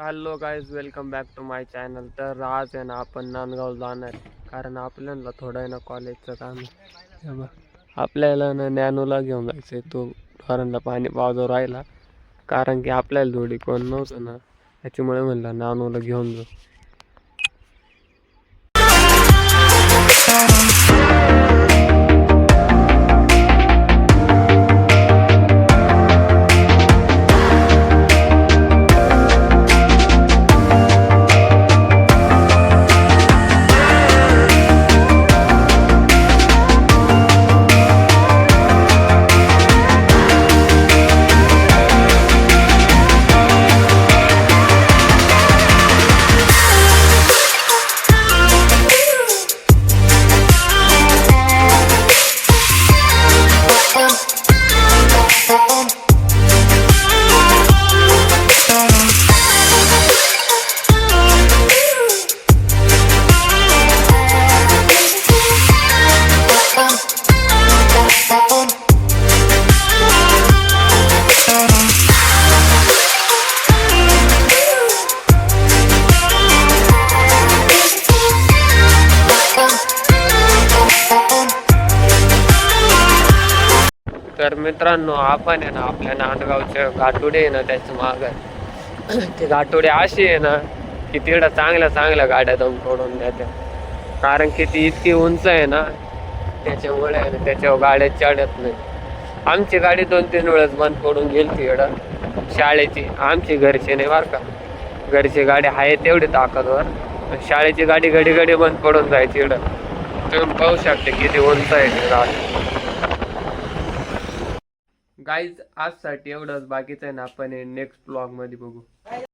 Hello guys, welcome back to my channel. तर आज आहे ना आपण नांदगाव जाणार आहे. कारण आपल्याला थोडं आहे ना कॉलेजचं काम आहे. हे बघ, आपल्याला ना नॅनोला घेऊन जायचं आहे. तो धरणला पाणी पावतो राहिला. कारण की आपल्याला थोडी कोण नव्हतं ना, त्याच्यामुळे म्हणलं नॅनोला घेऊन जाऊ. तर मित्रांनो, आपण आहे ना आपल्या नांदगावच्या घाटोडे आहे ना त्याचं माग ते घाटोडे अशी आहे ना की तिकडं चांगल्या चांगल्या गाड्या दम तोडून देत्या. कारण की ती इतकी उंच आहे ना, त्याच्यामुळे आहे ना त्याच्यावर गाड्या चढत नाही. आमची गाडी 2-3 वेळेस बंद पडून गेली तिकडं शाळेची. आमची घरची नाही बरं का, घरची गाडी आहे तेवढी ताकदवर. शाळेची गाडी घडी घडी बंद पडून जायची इकडं. तुम्ही पाहू शकता किती उंच आहे ती गाडी. गाईज आजसाठी एवढंच. बाकीचं आहे ना आपण नेक्स्ट ब्लॉग मध्ये बघू.